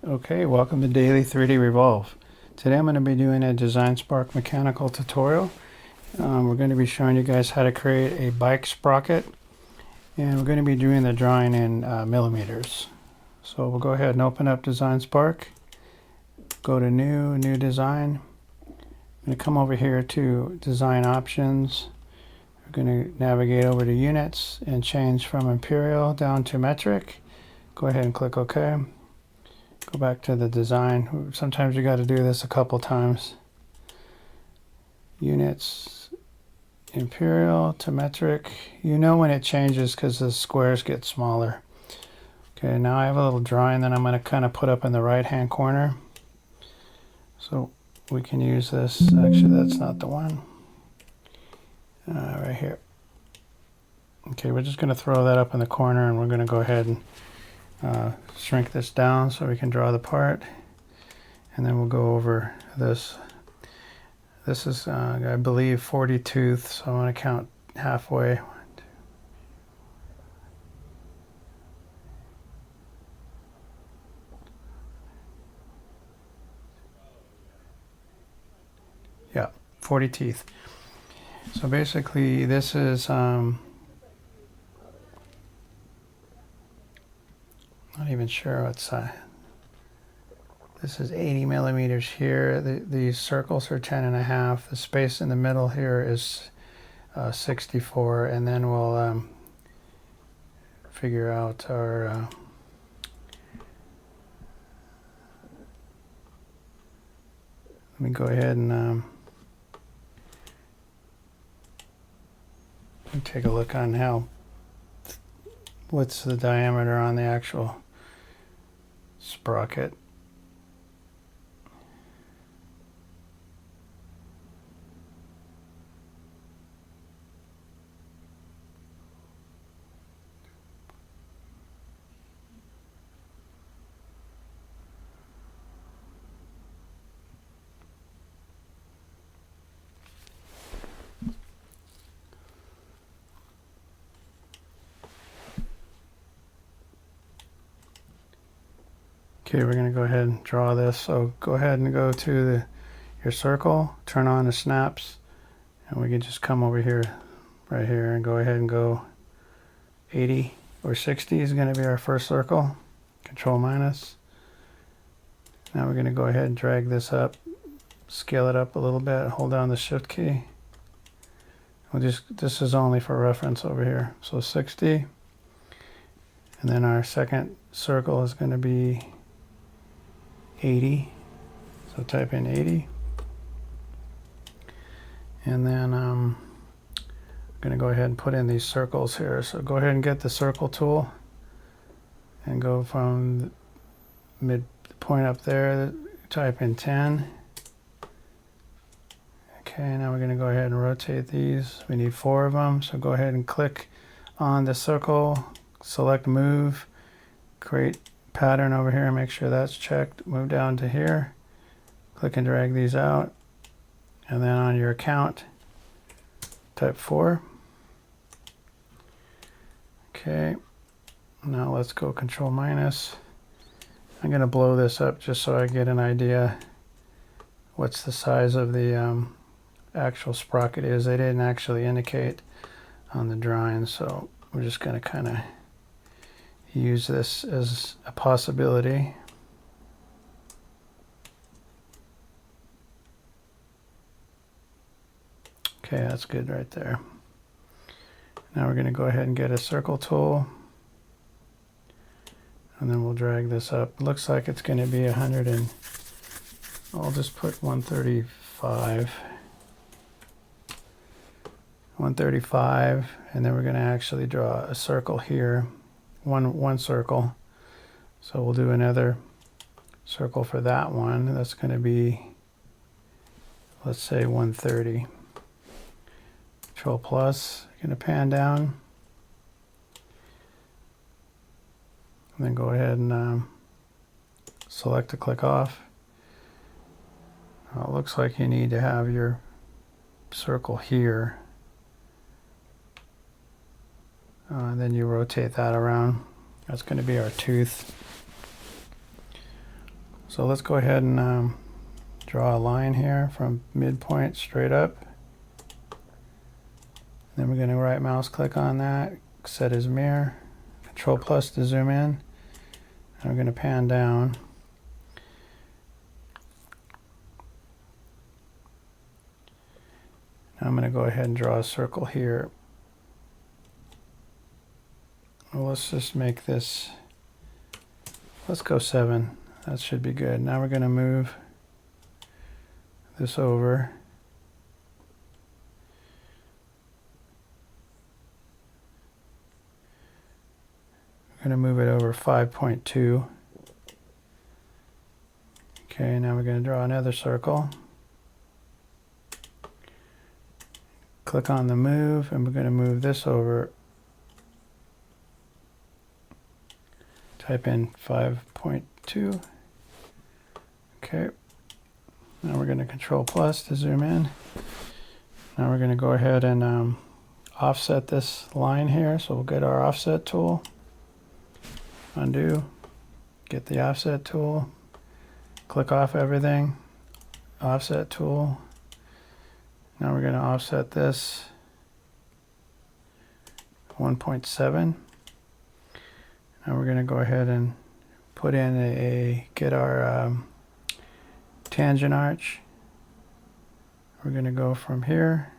Okay, welcome to Daily 3D Revolve. Today I'm going to be doing a Design Spark mechanical tutorial. We're going to be showing you guys how to create a bike sprocket, and we're going to be doing the drawing in millimeters. So we'll go ahead and open up Design Spark, go to New Design. I'm going to come over here to Design Options. We're going to navigate over to Units and change from Imperial down to Metric. Go ahead and click OK. Go back to the design. Sometimes you got to do this a couple times. Units, imperial to metric. You know when it changes because the squares get smaller. Okay, now I have a little drawing that I'm going to kind of put up in the right hand corner. So we can use this. Actually, that's not the one. Right here. Okay, we're just going to throw that up in the corner, and we're going to go ahead and shrink this down so we can draw the part, and then we'll go over this. This is I believe 42th, so I'm going to count halfway. 1, 2. Yeah, 40 teeth. So basically this is not even sure what size. This is 80 millimeters here. These circles are 10.5. The space in the middle here is 64, and then we'll figure out our let me go ahead and take a look on what's the diameter on the actual sprocket. Okay, we're going to go ahead and draw this. So go ahead and go to your circle, turn on the snaps, and we can just come over here, right here, and go ahead and go 80 or 60 is going to be our first circle. Control minus. Now we're going to go ahead and drag this up, scale it up a little bit, hold down the shift key. This is only for reference over here. So 60. And then our second circle is going to be 80. So type in 80. And then I'm going to go ahead and put in these circles here. So go ahead and get the circle tool and go from the midpoint up there, type in 10. Okay, now we're going to go ahead and rotate these. We need 4 of them, so go ahead and click on the circle, select move, create pattern over here, make sure that's checked, move down to here, click and drag these out, and then on your count, type 4. Okay, now let's go control minus. I'm going to blow this up just so I get an idea what's the size of the actual sprocket is. They didn't actually indicate on the drawing, so we're just going to kind of use this as a possibility. Okay, that's good right there. Now we're going to go ahead and get a circle tool, and then we'll drag this up. It looks like it's going to be 100 and I'll just put 135. 135, and then we're going to actually draw a circle here, one circle. So we'll do another circle for that one. That's going to be, let's say 130. Control plus, going to pan down, and then go ahead and select to click off. It looks like you need to have your circle here. Then you rotate that around. That's going to be our tooth. So let's go ahead and draw a line here from midpoint straight up. Then we're going to right mouse click on that, set as mirror, Control plus to zoom in. And we're going to pan down. Now I'm going to go ahead and draw a circle here. Well, let's just make this, let's go 7. That should be good. Now we're going to move this over. We're going to move it over 5.2. Okay, now we're going to draw another circle. Click on the move, and we're going to move this over. Type in 5.2. Okay. Now we're going to Control plus to zoom in. Now we're going to go ahead and offset this line here. So we'll get our offset tool. Undo. Get the offset tool. Click off everything. Offset tool. Now we're going to offset this 1.7. Now we're going to go ahead and put in get our tangent arch. We're going to go from here.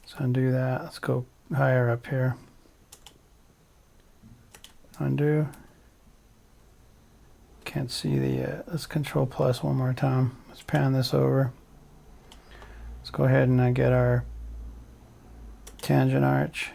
Let's undo that. Let's go higher up here. Undo. Can't see the, let's Control plus one more time. Let's pan this over. Let's go ahead and get our tangent arch.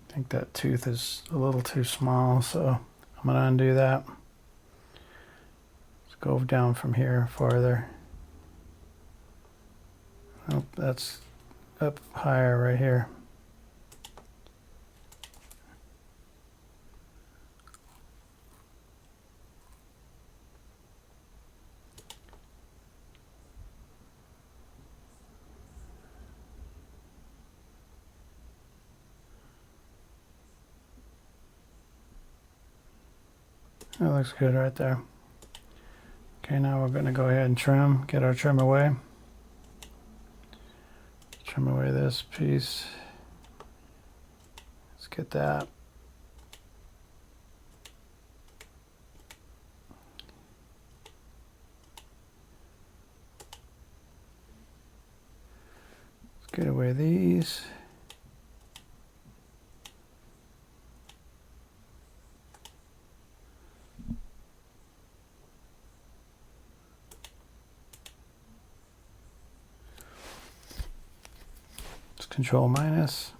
I think that tooth is a little too small, so I'm going to undo that. Let's go down from here farther. Oh, that's up higher right here. That looks good right there. Okay, now we're going to go ahead and trim, get our trim away. Trim away this piece. Let's get that. Let's get away these. Control minus.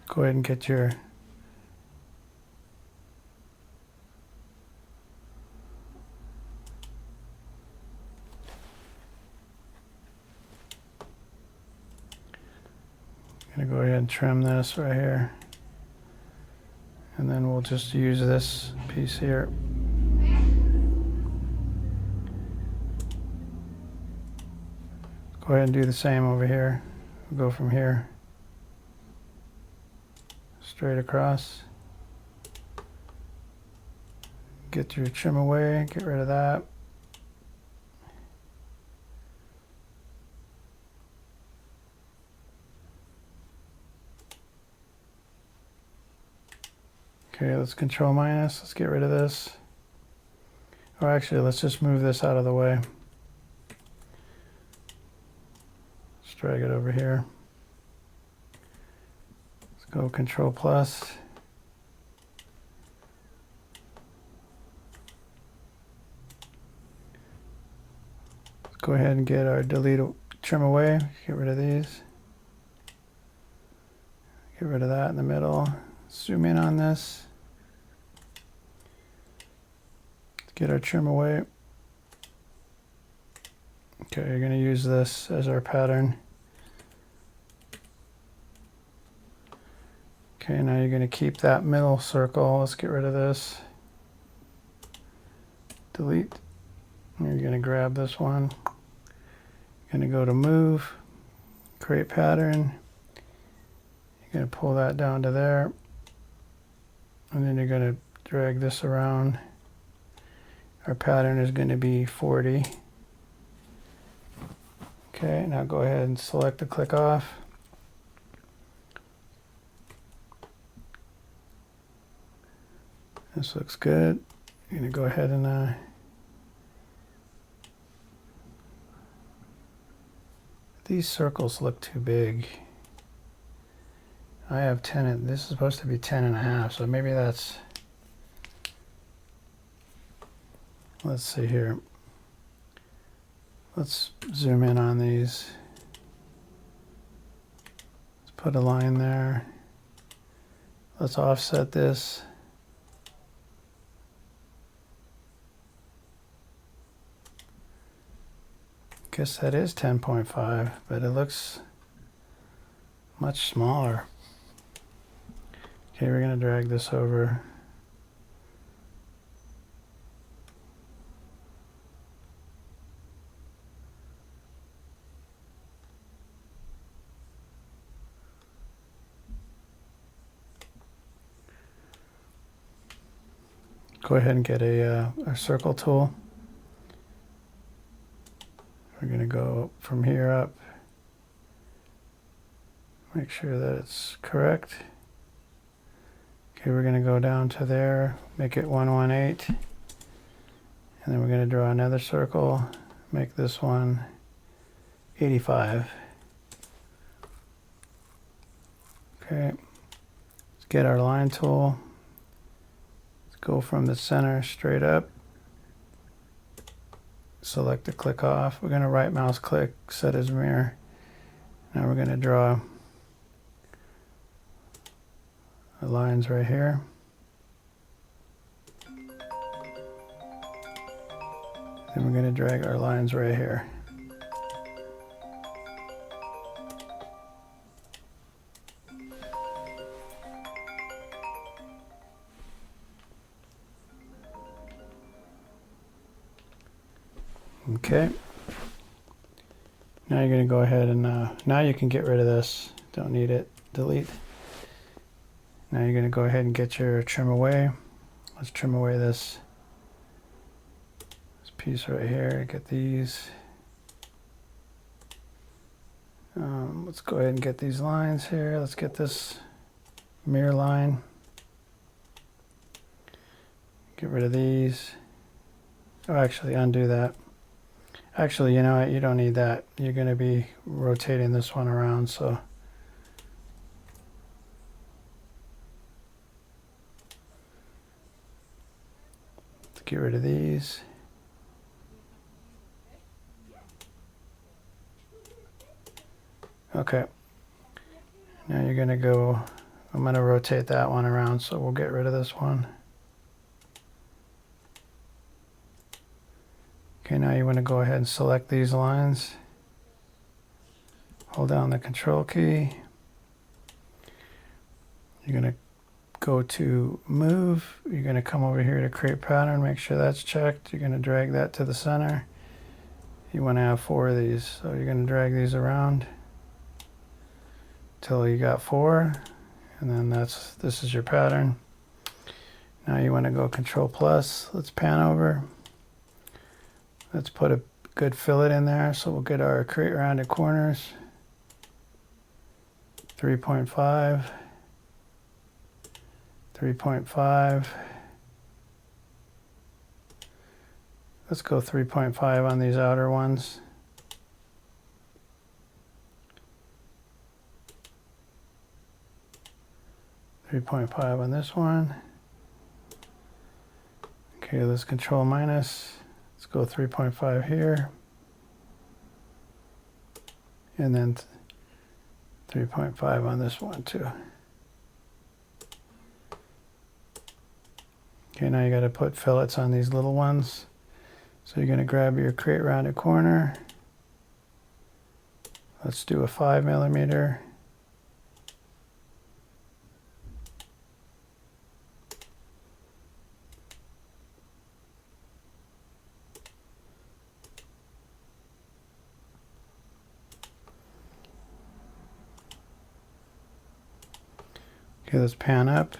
Go ahead and get your I'm gonna go ahead and trim this right here. And then we'll just use this piece here. Go ahead and do the same over here. We'll go from here straight across. Get your trim away, get rid of that. Okay, let's Control minus. Let's get rid of this. Or actually, let's just move this out of the way. Let's drag it over here. Let's go Control plus. Let's go ahead and get our trim away. Get rid of these. Get rid of that in the middle. Zoom in on this. Get our trim away. Okay, you're going to use this as our pattern. Okay, now you're going to keep that middle circle. Let's get rid of this. Delete. And you're going to grab this one. You're going to go to move, create pattern. You're going to pull that down to there. And then you're going to drag this around. Our pattern is going to be 40. Okay, now go ahead and select the click off. This looks good. You're going to go ahead and these circles look too big. I have 10, and this is supposed to be 10.5, so maybe that's, let's see here. Let's zoom in on these. Let's put a line there. Let's offset this. Guess that is 10.5, but it looks much smaller. Okay, we're going to drag this over. Go ahead and get a circle tool. We're going to go from here up. Make sure that it's correct. Okay, we're going to go down to there, make it 118. And then we're going to draw another circle, make this one 85. Okay, let's get our line tool. Let's go from the center straight up. Select the click off. We're going to right mouse click, set as mirror. Now we're going to draw the lines right here. Then we're going to drag our lines right here. Okay. Now you're going to go ahead and now you can get rid of this. Don't need it. Delete. Now you're going to go ahead and get your trim away. Let's trim away this piece right here. Get these. Let's go ahead and get these lines here. Let's get this mirror line. Get rid of these. Oh, actually undo that. Actually, you know what? You don't need that. You're going to be rotating this one around, so let's get rid of these. Okay. Now you're going to go, I'm going to rotate that one around, so we'll get rid of this one. Okay, now you want to go ahead and select these lines. Hold down the control key. You're going to go to move. You're going to come over here to create pattern. Make sure that's checked. You're going to drag that to the center. You want to have 4 of these. So you're going to drag these around till you got 4. And then this is your pattern. Now you want to go Control plus. Let's pan over. Let's put a good fillet in there. So we'll get our create rounded corners. 3.5. 3.5. Let's go 3.5 on these outer ones. .5 on this one. Okay, let's control minus. Let's go 3.5 here. And then 3.5 on this one too. Okay, now you got to put fillets on these little ones. So you're going to grab your create rounded corner. Let's do a 5mm. Okay, let's pan up.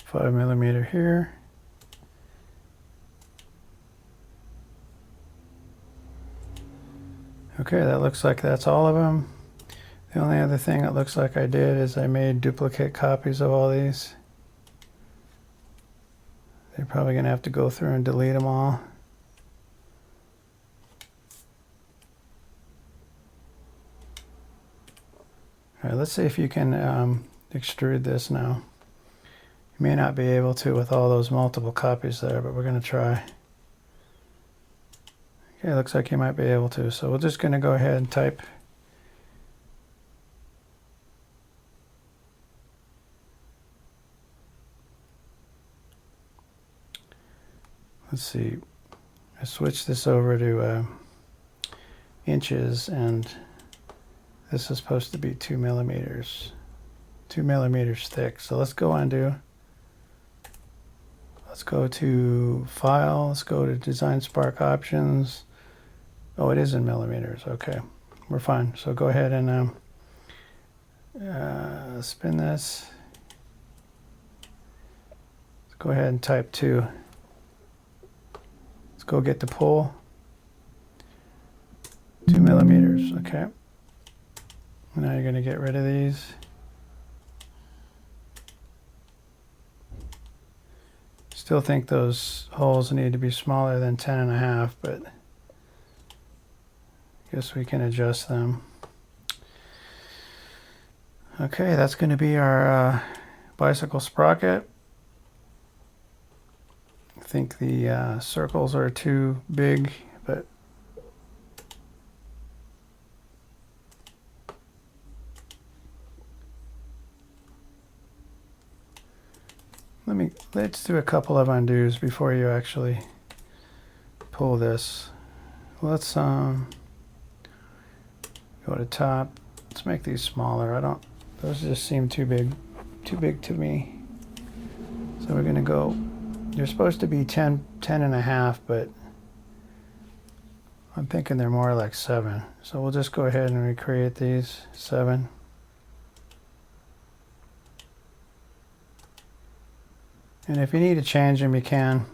Five millimeter here. Okay, that looks like that's all of them. The only other thing it looks like I did is I made duplicate copies of all these. They're probably going to have to go through and delete them all. All right, let's see if you can extrude this now. You may not be able to with all those multiple copies there, but we're going to try. Okay, looks like you might be able to. So we're just going to go ahead and type let's see, I switched this over to inches, and this is supposed to be 2 millimeters. 2 millimeters thick. So let's go undo. Let's go to File. Let's go to Design Spark Options. Oh, it is in millimeters. Okay, we're fine. So go ahead and spin this. Let's go ahead and type 2. Let's go get the pull. 2 millimeters. Okay. Now you're going to get rid of these. Still think those holes need to be smaller than 10.5, but I guess we can adjust them. Okay, that's going to be our bicycle sprocket. I think the circles are too big, but let's do a couple of undos before you actually pull this. Let's go to top. Let's make these smaller. Those just seem too big to me. So we're going to go, they're supposed to be 10.5, but I'm thinking they're more like 7. So we'll just go ahead and recreate these 7. And if you need to change them, you can.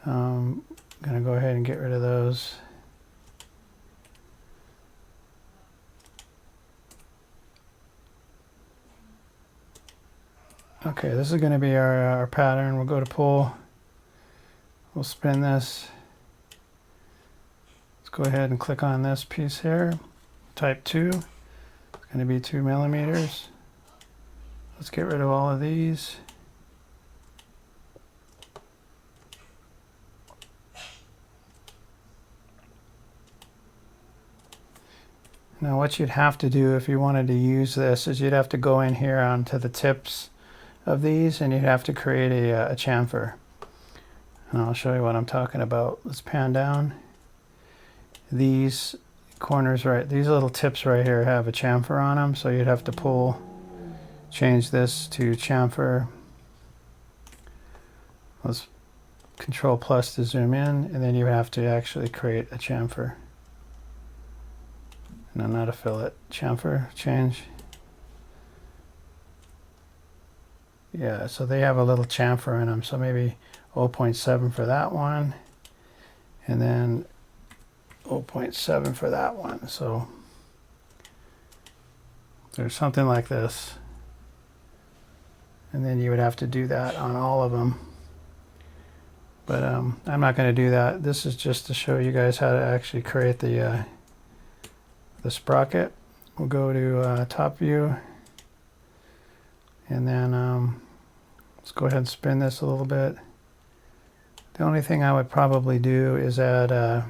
I'm going to go ahead and get rid of those. Okay, this is going to be our pattern. We'll go to pull. We'll spin this. Let's go ahead and click on this piece here. Type 2. It's going to be 2 millimeters. Let's get rid of all of these. Now what you'd have to do if you wanted to use this is you'd have to go in here onto the tips of these, and you'd have to create a chamfer. And I'll show you what I'm talking about. Let's pan down. These corners these little tips right here have a chamfer on them, so you'd have to change this to chamfer. Let's Control plus to zoom in, and then you have to actually create a chamfer. No, not a fillet. Chamfer, change. Yeah, so they have a little chamfer in them, so maybe 0.7 for that one, and then 0.7 for that one. So there's something like this. And then you would have to do that on all of them. But I'm not going to do that. This is just to show you guys how to actually create the sprocket. We'll go to top view, and then let's go ahead and spin this a little bit. The only thing I would probably do is add a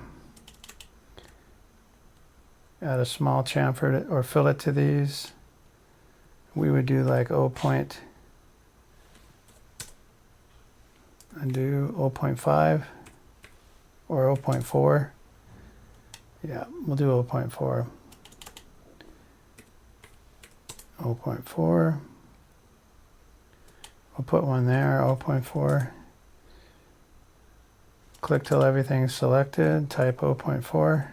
small chamfer or fillet to these. we would do like 0.5 or 0.4. Yeah, we'll do 0.4. 0.4. We'll put one there, 0.4. Click till everything's selected, type 0.4.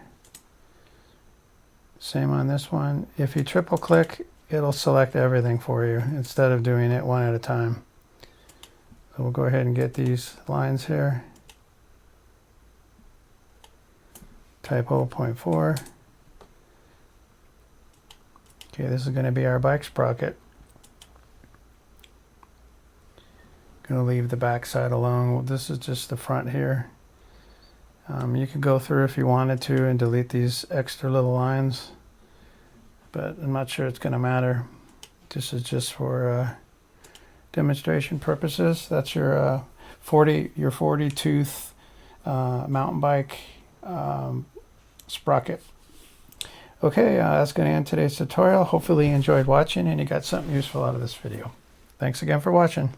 Same on this one. If you triple click, it'll select everything for you instead of doing it one at a time. So we'll go ahead and get these lines here. Type 0.4. Okay, this is going to be our bike sprocket. Going to leave the back side alone. This is just the front here. You could go through if you wanted to and delete these extra little lines, but I'm not sure it's going to matter. This is just for demonstration purposes. That's your 40 tooth mountain bike sprocket. Okay, that's going to end today's tutorial. Hopefully you enjoyed watching and you got something useful out of this video. Thanks again for watching.